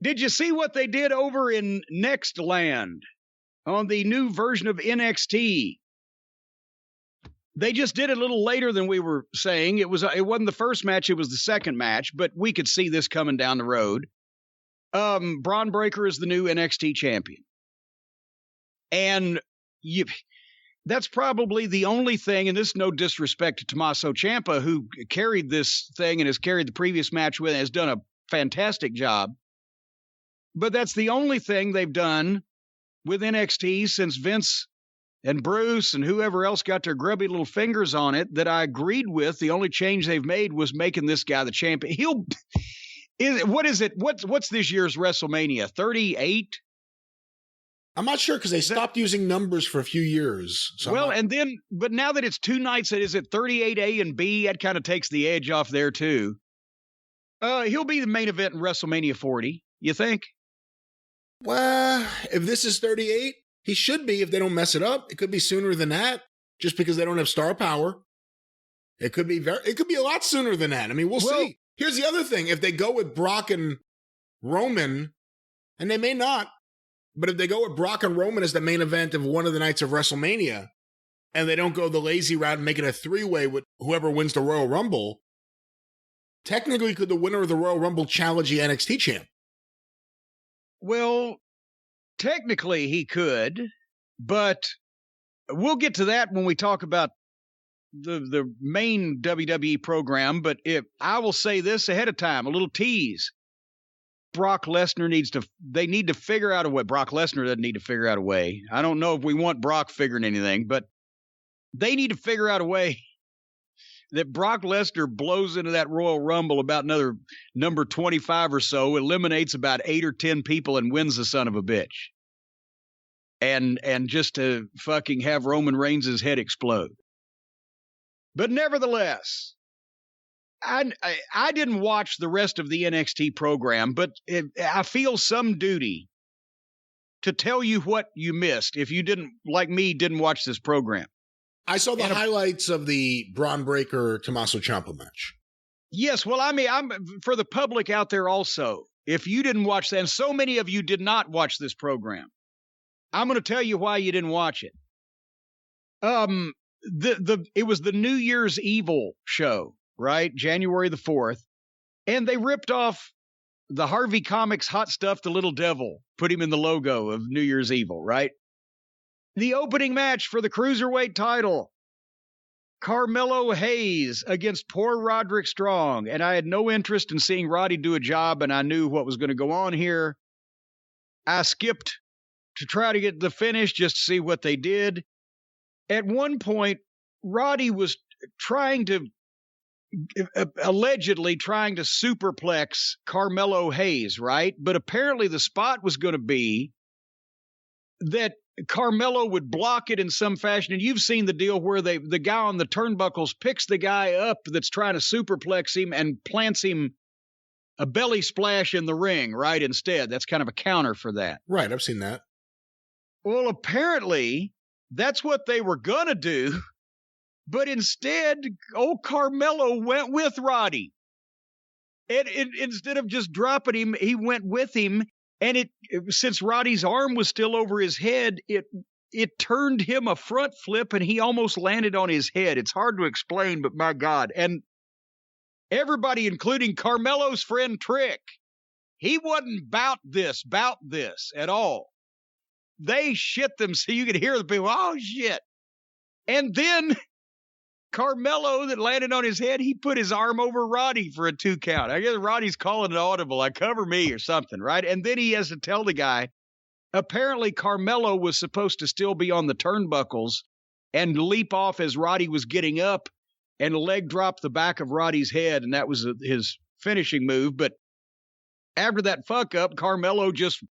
Did you see what they did over in Next Land on the new version of NXT? They just did it a little later than we were saying. It wasn't the first match, it was the second match, but we could see this coming down the road. Braun Breaker is the new NXT champion. And that's probably the only thing, and this is no disrespect to Tommaso Ciampa, who carried this thing and has carried the previous match with and has done a fantastic job. But that's the only thing they've done with NXT since Vince and Bruce and whoever else got their grubby little fingers on it that I agreed with. The only change they've made was making this guy the champion. What is it? What's this year's WrestleMania? 38? I'm not sure because they stopped using numbers for a few years. So but now that it's two nights, is it 38A and B? That kind of takes the edge off there too. He'll be the main event in WrestleMania 40. You think? Well, if this is 38, he should be if they don't mess it up. It could be sooner than that, just because they don't have star power. It could be a lot sooner than that. I mean, we'll see. Here's the other thing. If they go with Brock and Roman, and they may not, but if they go with Brock and Roman as the main event of one of the nights of WrestleMania, and they don't go the lazy route and make it a three-way with whoever wins the Royal Rumble, technically could the winner of the Royal Rumble challenge the NXT champ? Well, technically he could, but we'll get to that when we talk about the main WWE program. But I will say this ahead of time, a little tease. Brock Lesnar they need to figure out a way. Brock Lesnar doesn't need to figure out a way. I don't know if we want Brock figuring anything, but they need to figure out a way that Brock Lesnar blows into that Royal Rumble about another number 25 or so, eliminates about 8 or 10 people and wins the son of a bitch. And just to fucking have Roman Reigns' head explode. But nevertheless, I didn't watch the rest of the NXT program, but I feel some duty to tell you what you missed if you didn't watch this program. I saw the highlights of the Braun Breaker Tommaso Ciampa match. Yes, well, I mean, I'm for the public out there also. If you didn't watch that, and so many of you did not watch this program, I'm going to tell you why you didn't watch it. It was the New Year's Evil show, right? January the 4th, and they ripped off the Harvey Comics Hot Stuff the Little Devil, put him in the logo of New Year's Evil, right? The opening match for the Cruiserweight title, Carmelo Hayes against poor Roderick Strong. And I had no interest in seeing Roddy do a job, and I knew what was going to go on here. I skipped to try to get the finish just to see what they did. At one point, Roddy was allegedly trying to superplex Carmelo Hayes, right? But apparently the spot was going to be that Carmelo would block it in some fashion. And you've seen the deal where the guy on the turnbuckles picks the guy up that's trying to superplex him and plants him a belly splash in the ring, right? Instead, that's kind of a counter for that. Right, I've seen that. Well, apparently that's what they were going to do. But instead, old Carmelo went with Roddy. Instead of just dropping him, he went with him. And since Roddy's arm was still over his head, it turned him a front flip, and he almost landed on his head. It's hard to explain, but my God. And everybody, including Carmelo's friend Trick, he wasn't about this at all. They shit them so you could hear the people, oh, shit. And then Carmelo that landed on his head, he put his arm over Roddy for a 2 count. I guess Roddy's calling it audible, like cover me or something, right? And then he has to tell the guy, apparently Carmelo was supposed to still be on the turnbuckles and leap off as Roddy was getting up and leg drop the back of Roddy's head, and that was his finishing move. But after that fuck up, Carmelo just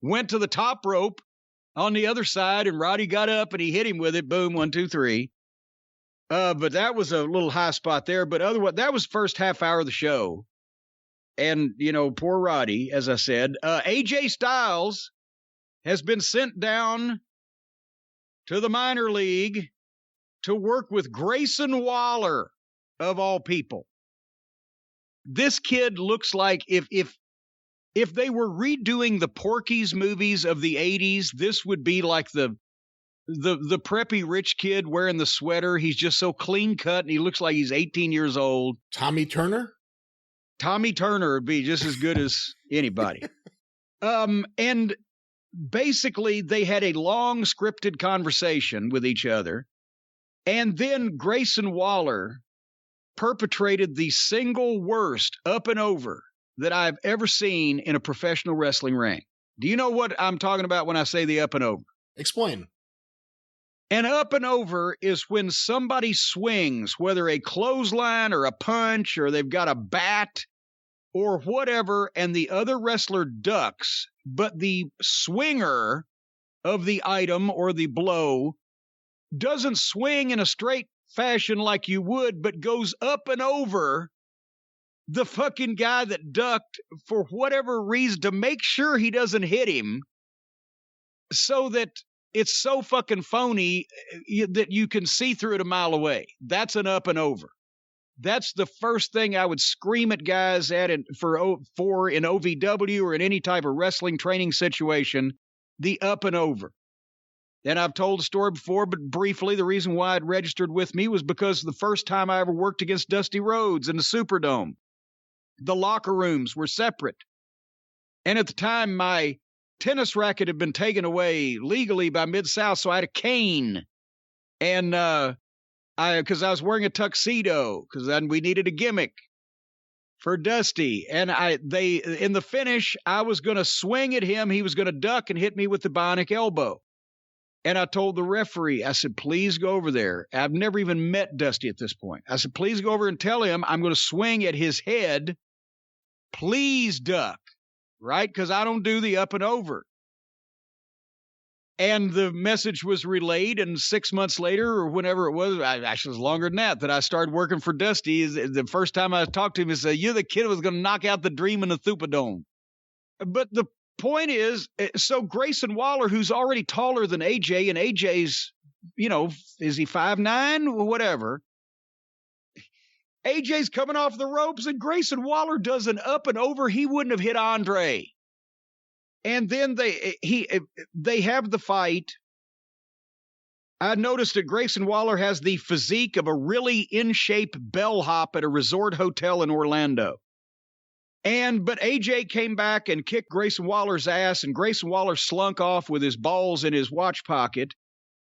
went to the top rope on the other side, and Roddy got up and he hit him with it. Boom, 1, 2, 3. But that was a little high spot there. But otherwise, that was first half hour of the show. And, poor Roddy, as I said. AJ Styles has been sent down to the minor league to work with Grayson Waller, of all people. This kid looks like if if they were redoing the Porky's movies of the 80s, this would be like the preppy rich kid wearing the sweater. He's just so clean cut and he looks like he's 18 years old. Tommy Turner? Tommy Turner would be just as good as anybody. And basically they had a long scripted conversation with each other. And then Grayson Waller perpetrated the single worst up and over that I've ever seen in a professional wrestling ring. Do you know what I'm talking about when I say the up and over? Explain. An up and over is when somebody swings, whether a clothesline or a punch, or they've got a bat or whatever, and the other wrestler ducks, but the swinger of the item or the blow doesn't swing in a straight fashion like you would, but goes up and over the fucking guy that ducked for whatever reason to make sure he doesn't hit him, so that it's so fucking phony that you can see through it a mile away. That's an up and over. That's the first thing I would scream at guys at for in OVW or in any type of wrestling training situation, the up and over. And I've told the story before, but briefly, the reason why it registered with me was because the first time I ever worked against Dusty Rhodes in the Superdome, the locker rooms were separate. And at the time, my tennis racket had been taken away legally by Mid-South, so I had a cane. And because I was wearing a tuxedo, because then we needed a gimmick for Dusty. And in the finish, I was going to swing at him. He was going to duck and hit me with the bionic elbow. And I told the referee, I said, please go over there. I've never even met Dusty at this point. I said, please go over and tell him I'm going to swing at his head. Please duck, right? Because I don't do the up and over. And the message was relayed, and 6 months later, or whenever it was, actually it was longer than that I started working for Dusty. The first time I talked to him, he said, you're the kid who was going to knock out the dream in the Superdome. But the point is, so Grayson Waller, who's already taller than AJ, and AJ's, is he 5'9", or whatever? AJ's coming off the ropes, and Grayson Waller does an up and over. He wouldn't have hit Andre. And then they have the fight. I noticed that Grayson Waller has the physique of a really in-shape bellhop at a resort hotel in Orlando. But AJ came back and kicked Grayson Waller's ass, and Grayson Waller slunk off with his balls in his watch pocket.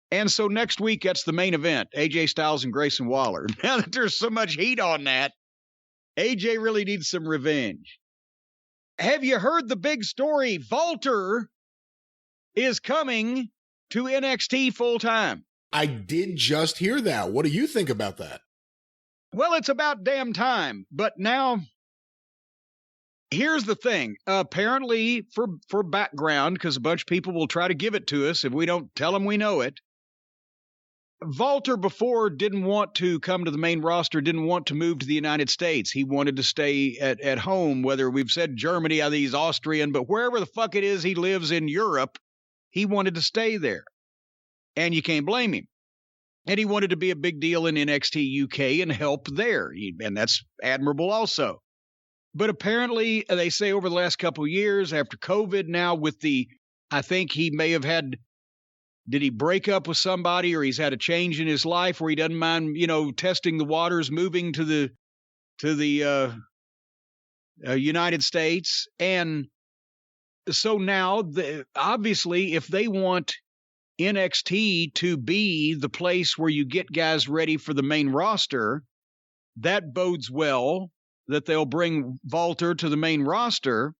And so next week, that's the main event, AJ Styles and Grayson Waller. Now that there's so much heat on that, AJ really needs some revenge. Have you heard the big story? Walter is coming to NXT full-time. I did just hear that. What do you think about that? Well, it's about damn time. But now, here's the thing. Apparently, for background, because a bunch of people will try to give it to us if we don't tell them we know it, Walter before didn't want to come to the main roster, didn't want to move to the United States. He wanted to stay at home, whether we've said Germany, I think he's Austrian, but wherever the fuck it is he lives in Europe, he wanted to stay there. And you can't blame him. And he wanted to be a big deal in NXT UK and help there. And that's admirable also. But apparently, they say over the last couple of years, after COVID now I think he may have had, did he break up with somebody, or he's had a change in his life where he doesn't mind, testing the waters, moving to the United States. And so now, obviously, if they want NXT to be the place where you get guys ready for the main roster, that bodes well that they'll bring Walter to the main roster.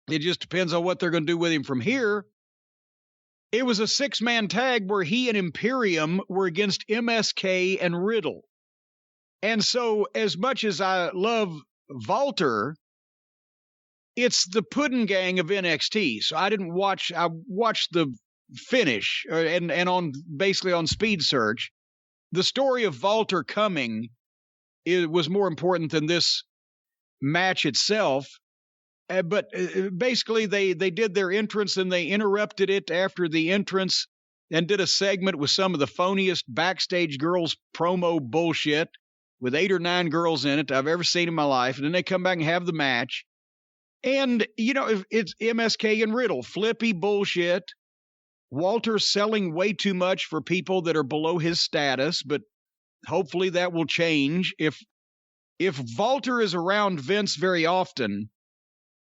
It just depends on what they're going to do with him from here. It was a 6-man tag where he and Imperium were against MSK and Riddle. And so as much as I love Walter, it's the Puddin' Gang of NXT. So I watched the finish and basically on Speed Search. The story of Walter coming was more important than this match itself. But basically, they did their entrance, and they interrupted it after the entrance and did a segment with some of the phoniest backstage girls promo bullshit with 8 or 9 girls in it I've ever seen in my life. And then they come back and have the match. And, if it's MSK and Riddle, flippy bullshit. Walter selling way too much for people that are below his status, but hopefully that will change. If Walter is around Vince very often,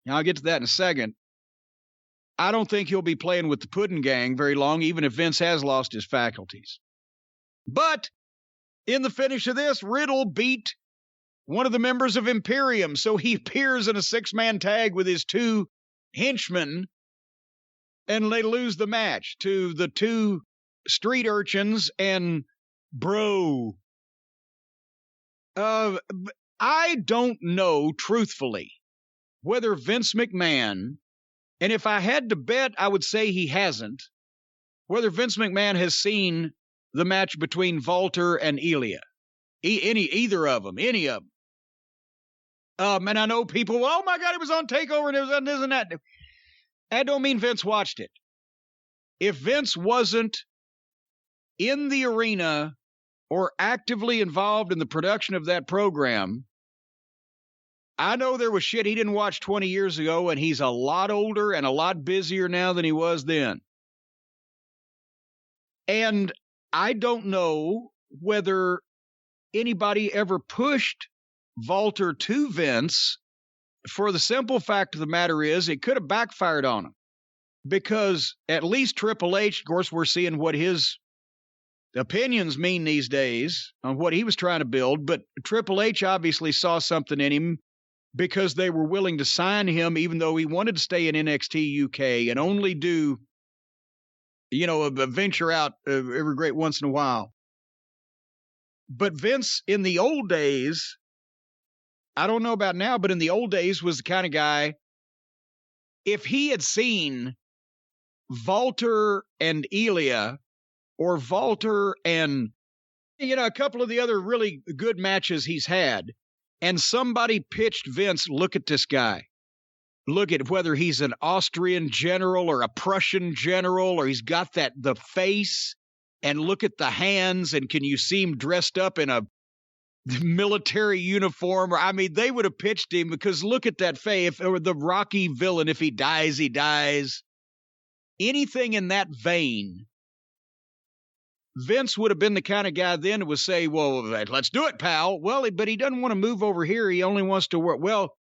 and I'll get to that in a second, I don't think he'll be playing with the Puddin' Gang very long, even if Vince has lost his faculties. But in the finish of this, Riddle beat one of the members of Imperium, so he appears in a 6-man tag with his 2 henchmen, and they lose the match to the 2 street urchins and Bro. I don't know, truthfully, whether Vince McMahon, and if I had to bet, I would say he hasn't, whether Vince McMahon has seen the match between Walter and Ilya. Either of them, any of them. And I know people, oh my God, it was on TakeOver and it was on this and that. That don't mean Vince watched it. If Vince wasn't in the arena or actively involved in the production of that program, I know there was shit he didn't watch 20 years ago, and he's a lot older and a lot busier now than he was then. And I don't know whether anybody ever pushed Walter to Vince, for the simple fact of the matter is it could have backfired on him. Because at least Triple H, of course, we're seeing what his opinions mean these days on what he was trying to build, but Triple H obviously saw something in him because they were willing to sign him even though he wanted to stay in NXT UK and only do, a venture out every great once in a while. But Vince, in the old days, I don't know about now, but in the old days was the kind of guy, if he had seen Walter and Ilya, or Walter and, a couple of the other really good matches he's had, and somebody pitched Vince, look at this guy. Look at whether he's an Austrian general or a Prussian general, or he's got the face, and look at the hands, and can you see him dressed up in a military uniform? They would have pitched him because look at that face, or the Rocky villain, if he dies, he dies. Anything in that vein, Vince would have been the kind of guy then who would say, well, let's do it, pal. Well, but he doesn't want to move over here. He only wants to work. Well,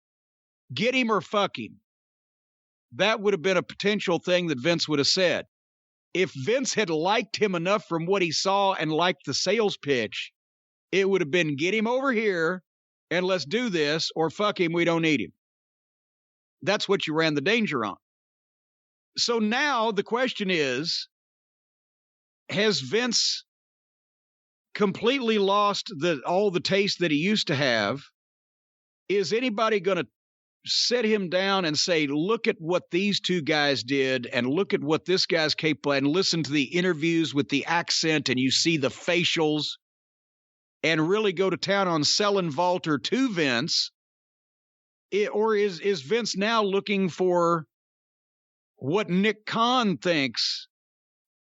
get him or fuck him. That would have been a potential thing that Vince would have said. If Vince had liked him enough from what he saw and liked the sales pitch, it would have been get him over here and let's do this, or fuck him, we don't need him. That's what you ran the danger on. So now the question is, has Vince completely lost all the taste that he used to have? Is anybody going to sit him down and say, look at what these 2 guys did and look at what this guy's capable, and listen to the interviews with the accent and you see the facials, and really go to town on selling Walter to Vince? Or is Vince now looking for what Nick Khan thinks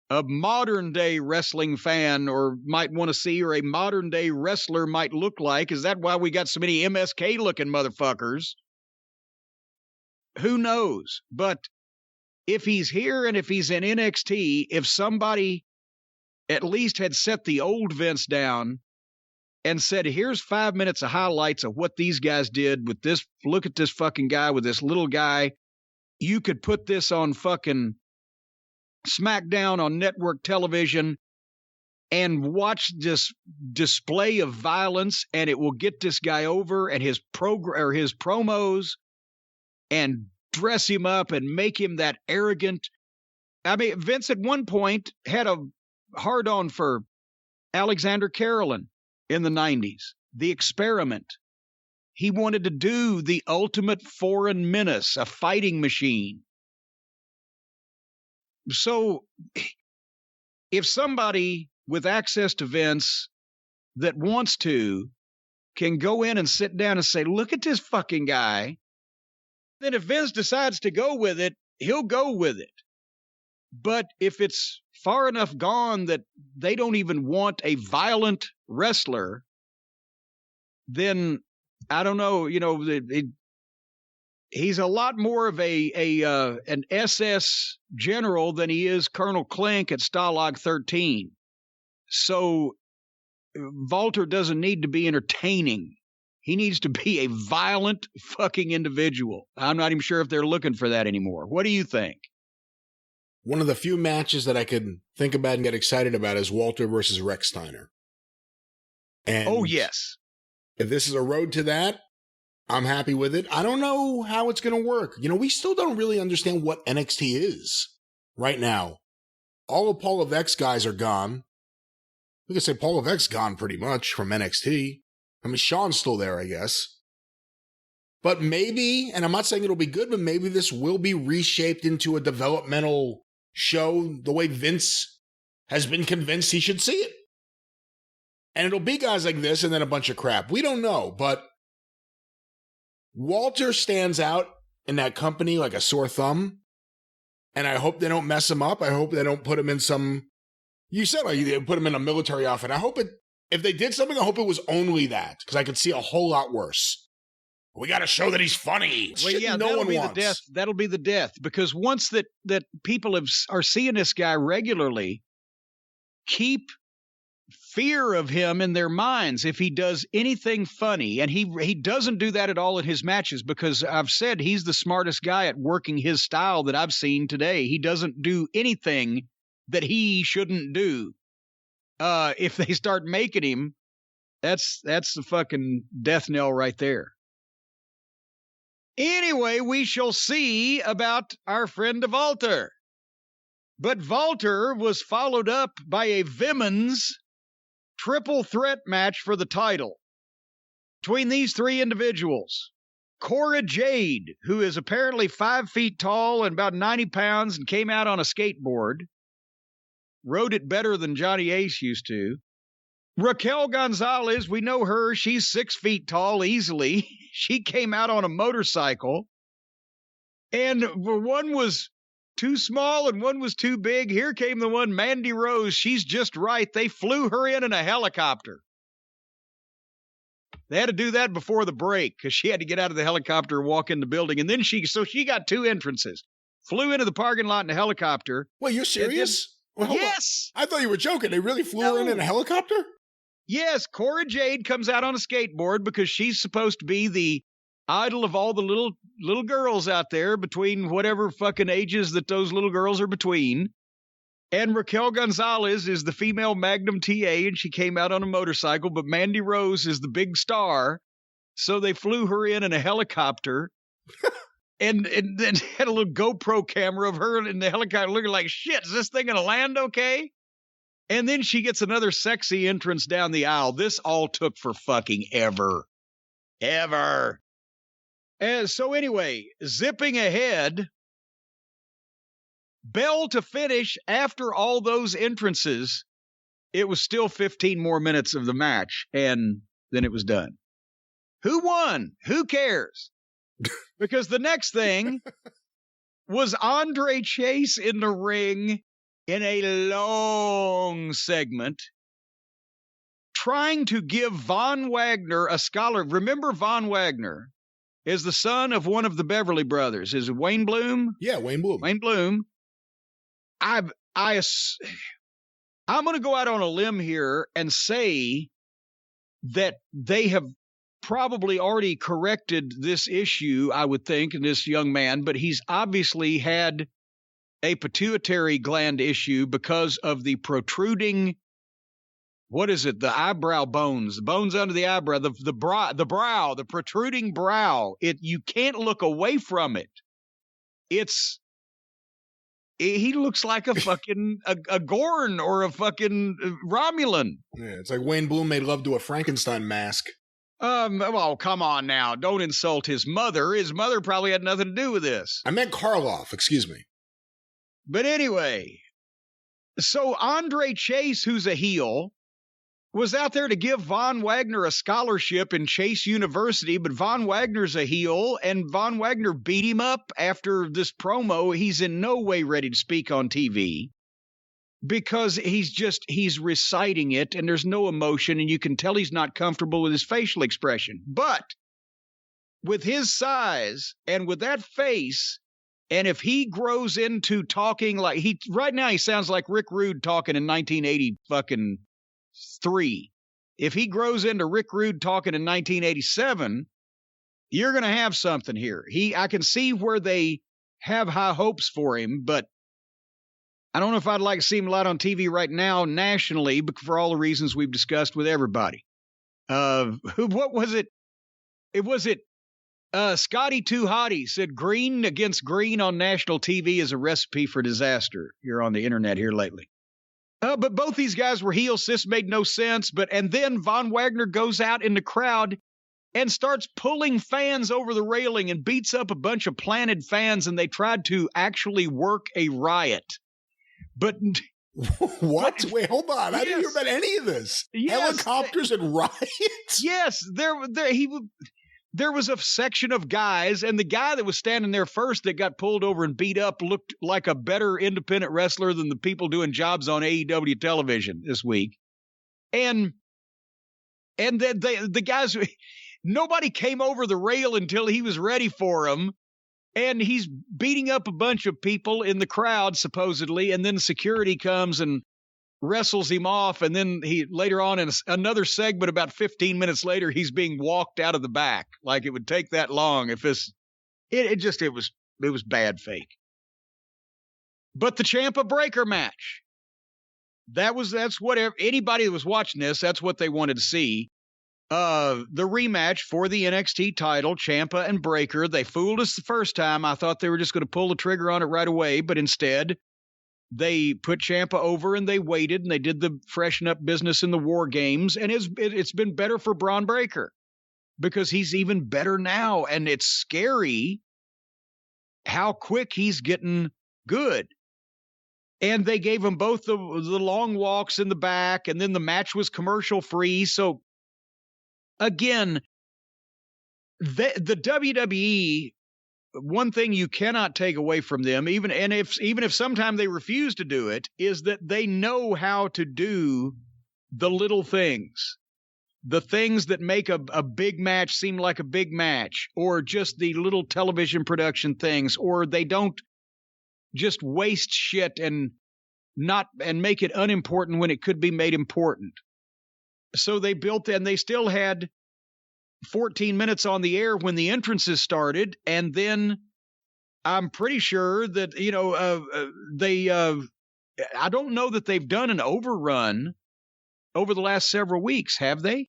a modern-day wrestling fan or might want to see, or a modern-day wrestler might look like? Is that why we got so many MSK-looking motherfuckers? Who knows? But if he's here and if he's in NXT, if somebody at least had set the old Vince down and said, here's 5 minutes of highlights of what these guys did with this, look at this fucking guy with this little guy. You could put this on fucking SmackDown on network television and watch this display of violence, and it will get this guy over, and his promos, and dress him up and make him that arrogant. Vince at one point had a hard-on for Alexander Carolyn in the 90s, The Experiment. He wanted to do the ultimate foreign menace, a fighting machine. So if somebody with access to Vince that wants to can go in and sit down and say, look at this fucking guy, then if Vince decides to go with it, he'll go with it. But if it's far enough gone that they don't even want a violent wrestler, then I don't know, he's a lot more of an SS general than he is Colonel Klink at Stalag 13. So Walter doesn't need to be entertaining. He needs to be a violent fucking individual. I'm not even sure if they're looking for that anymore. What do you think? One of the few matches that I could think about and get excited about is Walter versus Rex Steiner. And oh, yes. If this is a road to that, I'm happy with it. I don't know how it's going to work. You know, we still don't really understand what NXT is right now. All of Paul Levesque's guys are gone. We could say Paul Levesque's gone pretty much from NXT. I mean, Sean's still there, I guess. But maybe, and I'm not saying it'll be good, but maybe this will be reshaped into a developmental show the way Vince has been convinced he should see it. And it'll be guys like this and then a bunch of crap. We don't know, but Walter stands out in that company like a sore thumb. And I hope they don't mess him up. I hope they don't put him in some, you said like they put him in a military outfit. I hope if they did something, I hope it was only that, because I could see a whole lot worse. We got to show that he's funny. Well, yeah, no one wants. The death. That'll be the death, because once that people are seeing this guy regularly, keep fear of him in their minds if he does anything funny, and he doesn't do that at all in his matches, because I've said he's the smartest guy at working his style that I've seen today. He doesn't do anything that he shouldn't do. If they start making him, that's the fucking death knell right there. Anyway, we shall see about our friend Walter. But Walter was followed up by a women's triple threat match for the title between these three individuals. Cora Jade, who is apparently 5 feet tall and about 90 pounds and came out on a skateboard, rode it better than Johnny Ace used to. Raquel Gonzalez, we know her. She's 6 feet tall easily. She came out on a motorcycle. And one was too small and one was too big. Here came the one, Mandy Rose. She's just right. They flew her in a helicopter. They had to do that before the break because she had to get out of the helicopter and walk in the building. And then she got 2 entrances. Flew into the parking lot in a helicopter. Wait, you're serious? Well, yes. I thought you were joking. They really flew her in a helicopter? Yes, Cora Jade comes out on a skateboard because she's supposed to be the idol of all the little girls out there between whatever fucking ages that those little girls are between. And Raquel Gonzalez is the female Magnum TA, and she came out on a motorcycle, but Mandy Rose is the big star. So they flew her in a helicopter and then had a little GoPro camera of her in the helicopter looking like, shit, is this thing going to land okay? And then she gets another sexy entrance down the aisle. This all took for fucking ever. Ever. And so anyway, zipping ahead, bell to finish after all those entrances, it was still 15 more minutes of the match, and then it was done. Who won? Who cares? Because the next thing was Andre Chase in the ring in a long segment, trying to give Von Wagner a scholar. Remember, Von Wagner is the son of one of the Beverly brothers. Is it Wayne Bloom? Yeah, Wayne Bloom. Wayne Bloom. I'm going to go out on a limb here and say that they have probably already corrected this issue, I would think, in this young man, but he's obviously had a pituitary gland issue because of the protruding, what is it? The eyebrow bones, the bones under the eyebrow, the brow, the protruding brow. You can't look away from it. He looks like a fucking a Gorn or a fucking Romulan. Yeah, it's like Wayne Bloom made love to a Frankenstein mask. Well, come on now. Don't insult his mother. His mother probably had nothing to do with this. I meant Karloff, excuse me. But anyway, so Andre Chase, who's a heel, was out there to give Von Wagner a scholarship in Chase University, but Von Wagner's a heel, and Von Wagner beat him up after this promo. He's in no way ready to speak on TV because he's reciting it, and there's no emotion, and you can tell he's not comfortable with his facial expression. But with his size and with that face, and if he grows into talking like right now, he sounds like Rick Rude talking in 1980 fucking 3. If he grows into Rick Rude talking in 1987, you're going to have something here. I can see where they have high hopes for him, but I don't know if I'd like to see him a lot on TV right now nationally, but for all the reasons we've discussed with everybody. What was it? Scotty Too Hottie said green against green on national TV is a recipe for disaster. You're on the internet here lately. But both these guys were heels. This made no sense. And then Von Wagner goes out in the crowd and starts pulling fans over the railing and beats up a bunch of planted fans, and they tried to actually work a riot. But what? Wait, hold on. Yes. I didn't hear about any of this. Yes, helicopters and riots? Yes, there was a section of guys, and the guy that was standing there first that got pulled over and beat up looked like a better independent wrestler than the people doing jobs on AEW television this week. And then the guys, nobody came over the rail until he was ready for them. And he's beating up a bunch of people in the crowd, supposedly, and then security comes and wrestles him off, and then he later on in another segment, about 15 minutes later, he's being walked out of the back. Like it would take that long if it was bad fake. But the Ciampa Breaker match, that's what anybody that was watching this, that's what they wanted to see. The rematch for the NXT title, Ciampa and Breaker. They fooled us the first time. I thought they were just going to pull the trigger on it right away, but instead they put Ciampa over and they waited and they did the freshen up business in the War Games, and it's been better for Braun Breaker because he's even better now, and it's scary how quick he's getting good. And they gave him both the long walks in the back, and then the match was commercial free. So again, the WWE, one thing you cannot take away from them, even if sometime they refuse to do it, is that they know how to do the little things, the things that make a big match seem like a big match, or just the little television production things, or they don't just waste shit and make it unimportant when it could be made important. So they built, and they still had 14 minutes on the air when the entrances started, and then I'm pretty sure that I don't know that they've done an overrun over the last several weeks, have they?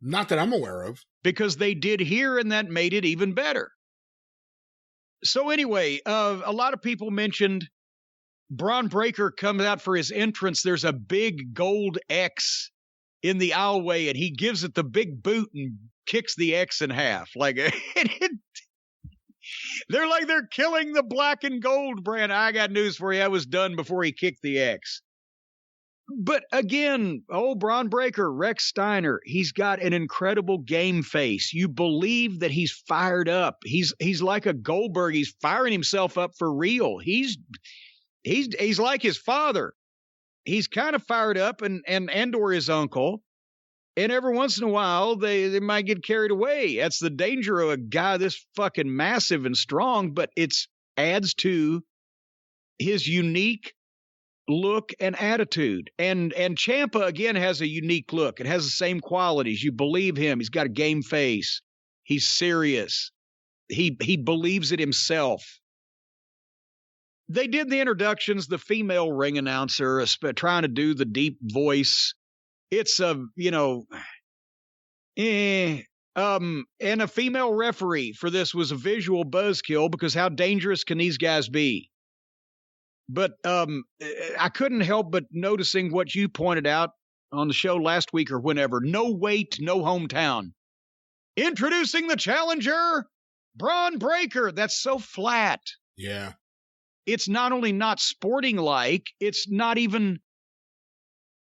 Not that I'm aware of. Because they did here, and that made it even better. So anyway, a lot of people mentioned Braun Breaker comes out for his entrance. There's a big gold X in the aisleway, and he gives it the big boot and kicks the X in half. Like they're killing the black and gold brand. I got news for you. I was done before he kicked the X. But again, Braun Breaker, Rex Steiner, he's got an incredible game face. You believe that he's fired up. He's like a Goldberg. He's firing himself up for real. He's like his father. He's kind of fired up, and or his uncle. And every once in a while, they might get carried away. That's the danger of a guy this fucking massive and strong, but it adds to his unique look and attitude. And Ciampa, again, has a unique look. It has the same qualities. You believe him. He's got a game face. He's serious. He believes it himself. They did the introductions, the female ring announcer trying to do the deep voice. It's and a female referee for this was a visual buzzkill, because how dangerous can these guys be? But I couldn't help but noticing what you pointed out on the show last week or whenever. No weight, no hometown. Introducing the challenger, Braun Breaker. That's so flat. Yeah. It's not only not sporting like, it's not even,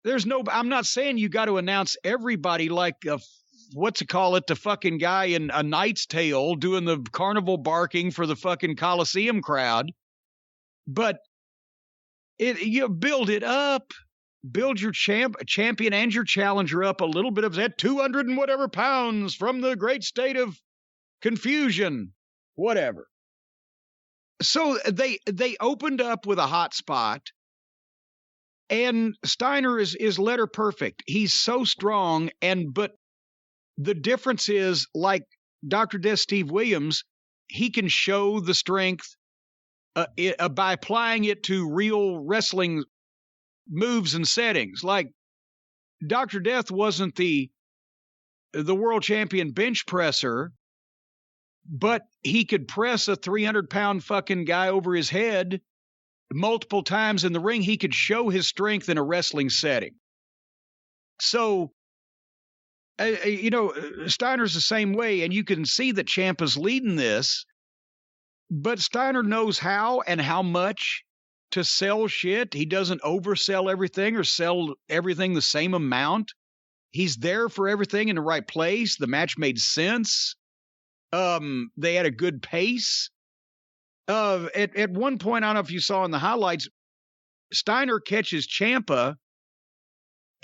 I'm not saying you got to announce everybody like the fucking guy in A Knight's Tale doing the carnival barking for the fucking Coliseum crowd. But you build it up, build your champion and your challenger up a little bit of that 200 and whatever pounds from the great state of confusion, whatever. So they opened up with a hot spot, and Steiner is letter perfect. He's so strong, but the difference is, like Dr. Death Steve Williams, he can show the strength by applying it to real wrestling moves and settings. Like Dr. Death wasn't the world champion bench presser, but he could press a 300-pound fucking guy over his head multiple times in the ring. He could show his strength in a wrestling setting. So, Steiner's the same way, and you can see that Ciampa's leading this, but Steiner knows how and how much to sell shit. He doesn't oversell everything or sell everything the same amount. He's there for everything in the right place. The match made sense. They had a good pace. At one point, I don't know if you saw in the highlights, Steiner catches Ciampa.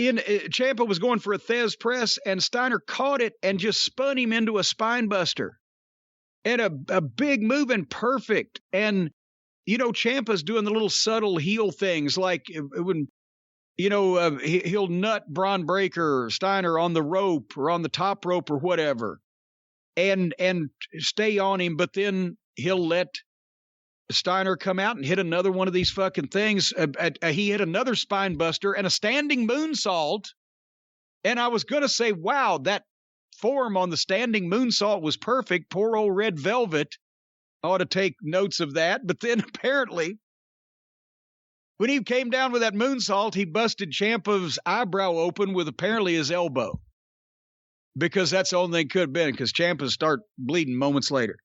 Ciampa was going for a Thez press, and Steiner caught it and just spun him into a spine buster. And a big move and perfect. And, Ciampa's doing the little subtle heel things, like when, he'll nut Braun Breaker or Steiner on the rope or on the top rope or whatever, and stay on him, but then he'll let Steiner come out and hit another one of these fucking things. He hit another spine buster and a standing moonsault. And I was going to say, wow, that form on the standing moonsault was perfect. Poor old Red Velvet ought to take notes of that. But then apparently, when he came down with that moonsault, he busted Ciampa's eyebrow open with apparently his elbow, because that's the only thing could have been, because Ciampa start bleeding moments later.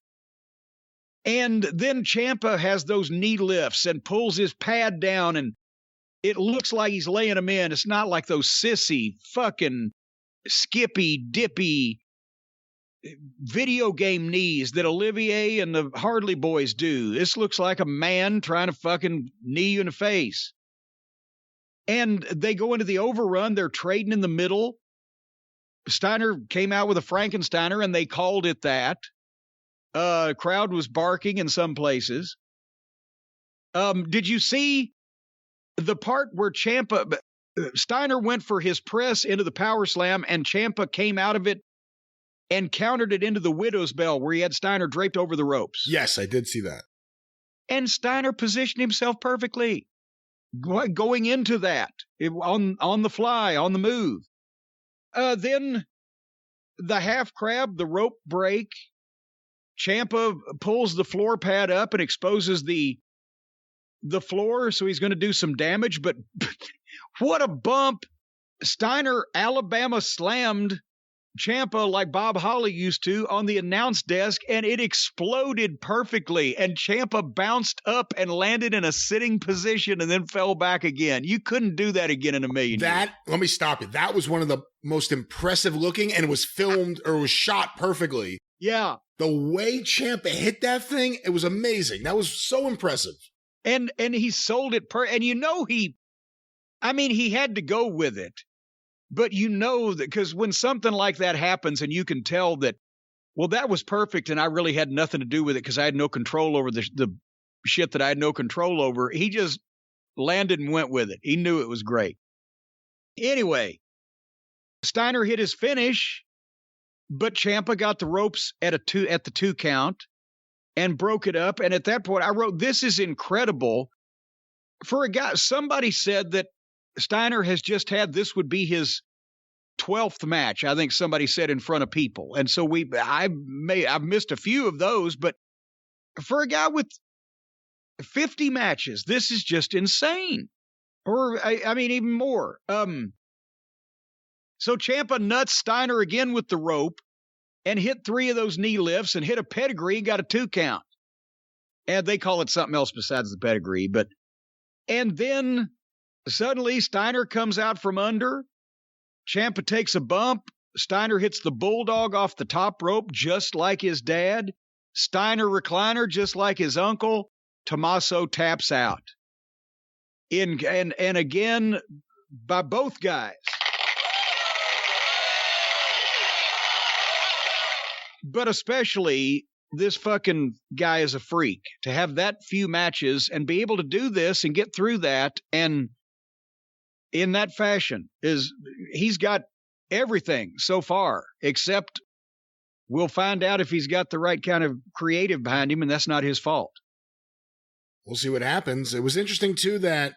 And then Ciampa has those knee lifts and pulls his pad down, and it looks like he's laying them in. It's not like those sissy, fucking skippy, dippy video game knees that Olivier and the Hardley boys do. This looks like a man trying to fucking knee you in the face. And they go into the overrun. They're trading in the middle. Steiner came out with a Frankensteiner, and they called it that. Crowd was barking in some places. Did you see the part where Steiner went for his press into the power slam, and Ciampa came out of it and countered it into the Widow's Bell, where he had Steiner draped over the ropes? Yes, I did see that. And Steiner positioned himself perfectly, going into that on the fly, on the move. Then the half crab, the rope break. Ciampa pulls the floor pad up and exposes the floor, so he's going to do some damage. But what a bump. Steiner Alabama slammed Ciampa like Bob Holly used to on the announce desk, and it exploded perfectly. And Ciampa bounced up and landed in a sitting position and then fell back again. You couldn't do that again in a million years. Let me stop you. That was one of the most impressive looking, and it was filmed or was shot perfectly. Yeah. The way Ciampa hit that thing, it was amazing. That was so impressive. And he sold it and he had to go with it. But that, because when something like that happens and you can tell that, well, that was perfect and I really had nothing to do with it because I had no control over the shit that I had no control over, he just landed and went with it. He knew it was great. Anyway, Steiner hit his finish, but Ciampa got the ropes at the 2 count and broke it up. And at that point, I wrote, this is incredible. For a guy, somebody said that Steiner has just had, this would be his 12th match. I think somebody said in front of people. And so I've missed a few of those, but for a guy with 50 matches, this is just insane. Or even more. So Ciampa nuts Steiner again with the rope and hit 3 of those knee lifts and hit a pedigree and got a 2 count. And they call it something else besides the pedigree, and then suddenly Steiner comes out from under. Ciampa takes a bump. Steiner hits the bulldog off the top rope, just like his dad. Steiner recliner, just like his uncle. Tommaso taps out. And again, by both guys. But especially this fucking guy is a freak to have that few matches and be able to do this and get through that. And in that fashion he's got everything so far, except we'll find out if he's got the right kind of creative behind him, and that's not his fault. We'll see what happens. It was interesting, too, that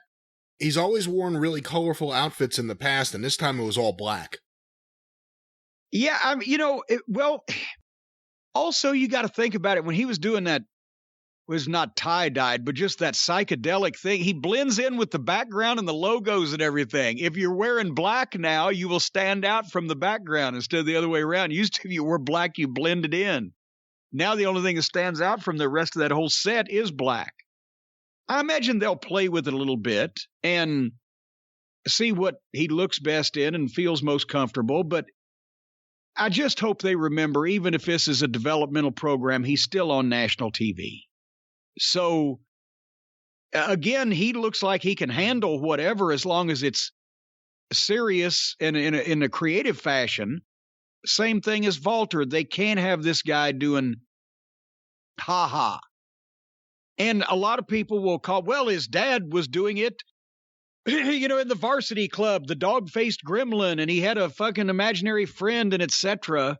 he's always worn really colorful outfits in the past, and this time it was all black. Yeah, I mean, also you got to think about it. When he was doing that, was not tie-dyed, but just that psychedelic thing, he blends in with the background and the logos and everything. If you're wearing black now, you will stand out from the background instead of the other way around. Used to, if you were black, you blended in. Now the only thing that stands out from the rest of that whole set is black. I imagine they'll play with it a little bit and see what he looks best in and feels most comfortable, but I just hope they remember, even if this is a developmental program, he's still on national TV. So, again, he looks like he can handle whatever as long as it's serious and in a creative fashion. Same thing as Walter. They can't have this guy doing ha-ha. And a lot of people will call, well, his dad was doing it, in the varsity club, the dog-faced gremlin, and he had a fucking imaginary friend and etc.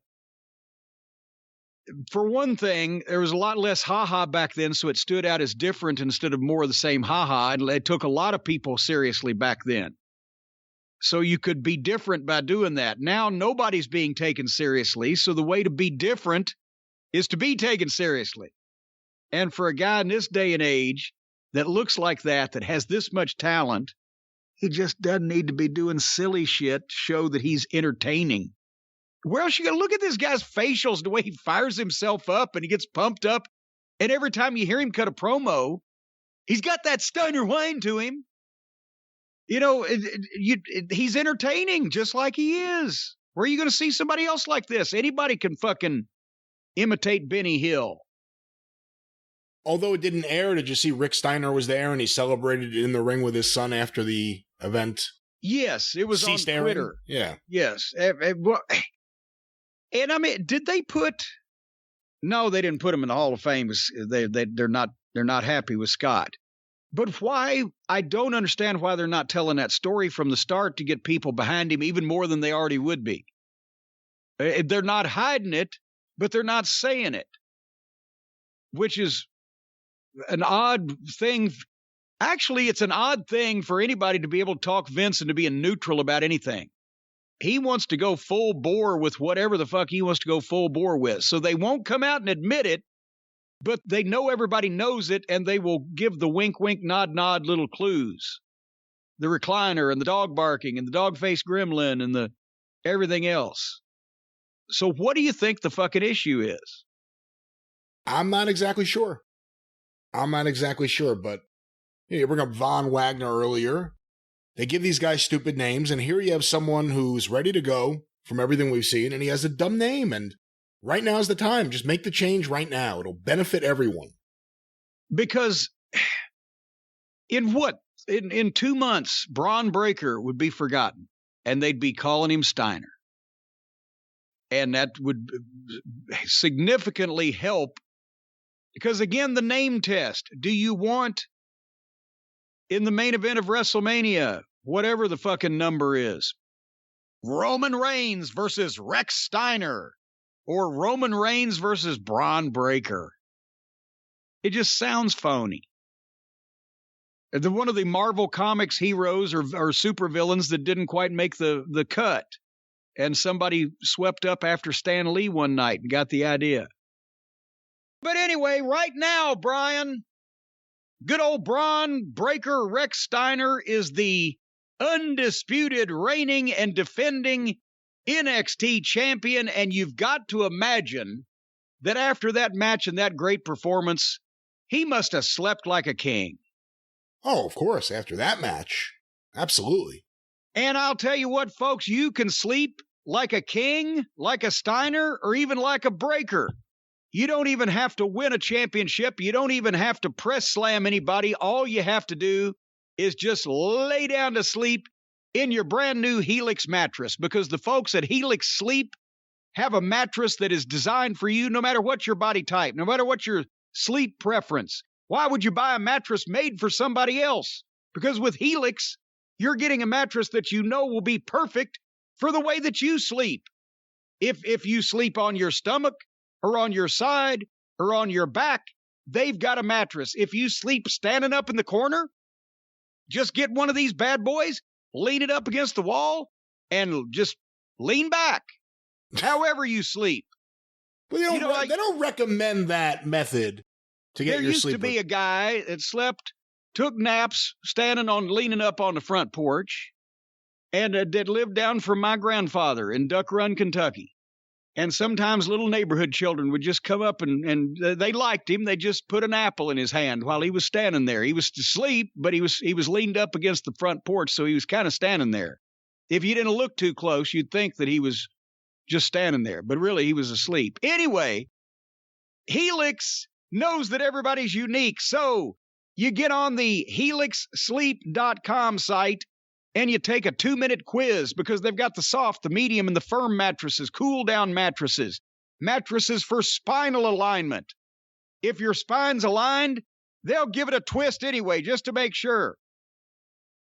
For one thing, there was a lot less ha-ha back then, so it stood out as different instead of more of the same ha-ha. And it took a lot of people seriously back then. So you could be different by doing that. Now nobody's being taken seriously, so the way to be different is to be taken seriously. And for a guy in this day and age that looks like that has this much talent, he just doesn't need to be doing silly shit to show that he's entertaining. Where else you going to look at this guy's facials, the way he fires himself up and he gets pumped up. And every time you hear him cut a promo, he's got that Steiner whine to him. He's entertaining just like he is. Where are you going to see somebody else like this? Anybody can fucking imitate Benny Hill. Although it didn't air, did you see Rick Steiner was there and he celebrated in the ring with his son after the event? Yes, it was on Twitter. Yeah. Yes. And I mean, did they put? No, they didn't put him in the Hall of Fame. They're not happy with Scott. But why? I don't understand why they're not telling that story from the start to get people behind him even more than they already would be. They're not hiding it, but they're not saying it, which is an odd thing. Actually, it's an odd thing for anybody to be able to talk Vince and to be neutral about anything. He wants to go full bore with whatever the fuck he wants to go full bore with. So they won't come out and admit it, but they know everybody knows it, and they will give the wink, wink, nod, nod little clues. The recliner and the dog barking and the dog-faced gremlin and the everything else. So what do you think the fucking issue is? I'm not exactly sure, but you bring up Von Wagner earlier. They give these guys stupid names, and here you have someone who's ready to go from everything we've seen, and he has a dumb name, and right now is the time. Just make the change right now. It'll benefit everyone. Because in 2 months, Braun Breaker would be forgotten, and they'd be calling him Steiner. And that would significantly help, because again, the name test. Do you want, in the main event of WrestleMania, whatever the fucking number is, Roman Reigns versus Rex Steiner, or Roman Reigns versus Braun Breaker? It just sounds phony. One of the Marvel Comics heroes or supervillains that didn't quite make the cut, and somebody swept up after Stan Lee one night and got the idea. But anyway, right now, Brian, good old Braun Breaker Rex Steiner is the undisputed reigning and defending NXT champion, and you've got to imagine that after that match and that great performance, he must have slept like a king. Oh, of course, after that match. Absolutely. And I'll tell you what, folks, you can sleep like a king, like a Steiner, or even like a Breaker. You don't even have to win a championship. You don't even have to press slam anybody. All you have to do is just lay down to sleep in your brand new Helix mattress, because the folks at Helix Sleep have a mattress that is designed for you no matter what your body type, no matter what your sleep preference. Why would you buy a mattress made for somebody else? Because with Helix, you're getting a mattress that you know will be perfect for the way that you sleep. If you sleep on your stomach or on your side or on your back, they've got a mattress. If you sleep standing up in the corner, just get one of these bad boys, lean it up against the wall, and just lean back. However you sleep. But they don't recommend that method to get your sleep. There used to be a guy that took naps leaning up on the front porch, and that lived down from my grandfather in Duck Run, Kentucky. And sometimes little neighborhood children would just come up and they liked him. They just put an apple in his hand while he was standing there. He was asleep, but he was leaned up against the front porch, so he was kind of standing there. If you didn't look too close, you'd think that he was just standing there, but really he was asleep. Anyway, Helix knows that everybody's unique, so you get on the helixsleep.com site and you take a 2-minute quiz because they've got the soft, the medium, and the firm mattresses, cool-down mattresses for spinal alignment. If your spine's aligned, they'll give it a twist anyway, just to make sure.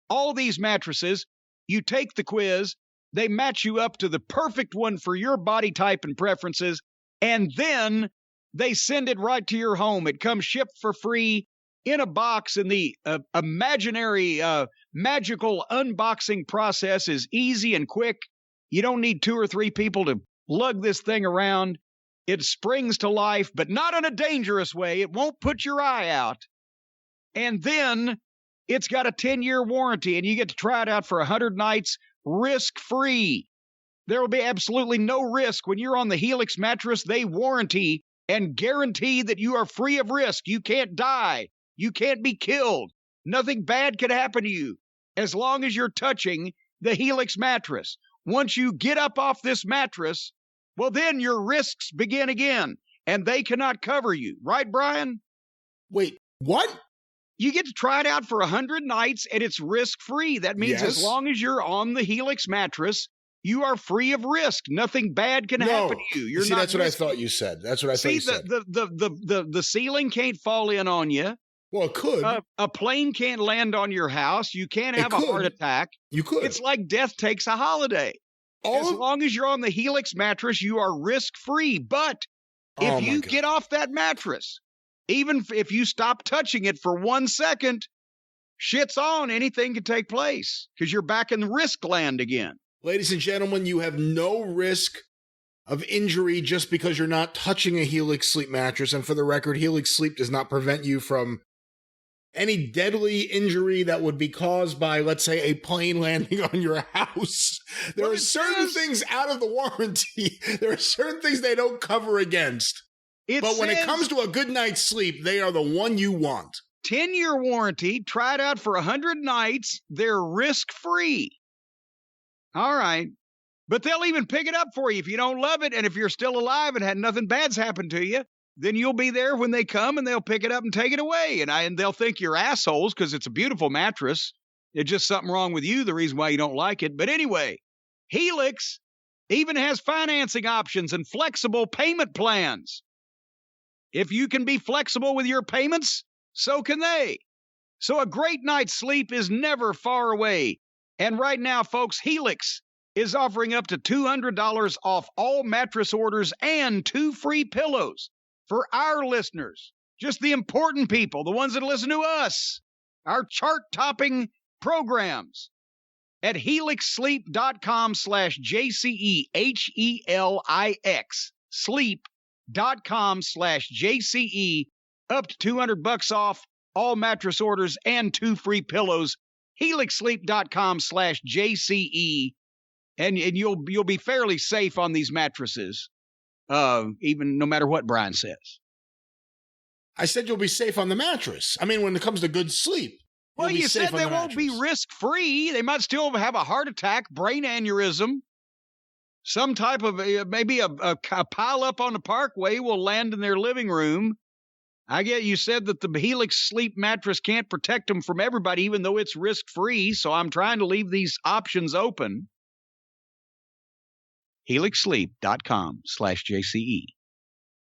All these mattresses, you take the quiz, they match you up to the perfect one for your body type and preferences, and then they send it right to your home. It comes shipped for free in a box, and the imaginary magical unboxing process is easy and quick. You don't need 2 or 3 people to lug this thing around. It springs to life, but not in a dangerous way. It won't put your eye out. And then it's got a 10-year warranty, and you get to try it out for 100 nights risk-free. There will be absolutely no risk. When you're on the Helix mattress, they warranty and guarantee that you are free of risk. You can't die. You can't be killed. Nothing bad could happen to you as long as you're touching the Helix mattress. Once you get up off this mattress, well, then your risks begin again, and they cannot cover you. Right, Brian? Wait, what? You get to try it out for 100 nights, and it's risk-free. That means as long as you're on the Helix mattress, you are free of risk. Nothing bad can happen to you. You're See, not that's what I thought you said. That's what I thought you said. The ceiling can't fall in on you. Well, it could. A plane can't land on your house. You can't have a heart attack. You could. It's like death takes a holiday. As long as you're on the Helix mattress, you are risk-free. But if you get off that mattress, even if you stop touching it for 1 second, shit's on. Anything can take place because you're back in the risk land again. Ladies and gentlemen, you have no risk of injury just because you're not touching a Helix Sleep mattress. And for the record, Helix Sleep does not prevent you from any deadly injury that would be caused by, let's say, a plane landing on your house. There are certain things out of the warranty. There are certain things they don't cover against. But when it comes to a good night's sleep, they are the one you want. 10-year warranty, try it out for 100 nights. They're risk-free. All right. But they'll even pick it up for you if you don't love it. And if you're still alive and had nothing bad's happened to you, then you'll be there when they come and they'll pick it up and take it away. And they'll think you're assholes because it's a beautiful mattress. It's just something wrong with you, the reason why you don't like it. But anyway, Helix even has financing options and flexible payment plans. If you can be flexible with your payments, so can they. So a great night's sleep is never far away. And right now, folks, Helix is offering up to $200 off all mattress orders and 2 free pillows for our listeners, just the important people, the ones that listen to us, our chart-topping programs at helixsleep.com/JCE, HELIX, sleep.com/JCE, up to $200 off all mattress orders and 2 free pillows, helixsleep.com/JCE, and you'll be fairly safe on these mattresses. Even no matter what Brian says. I said you'll be safe on the mattress. I mean, when it comes to good sleep. Well, you said they won't be risk-free. They might still have a heart attack, brain aneurysm. Some type of, maybe a pile up on the parkway will land in their living room. I get you said that the Helix Sleep mattress can't protect them from everybody, even though it's risk-free. So I'm trying to leave these options open. HelixSleep.com/JCE.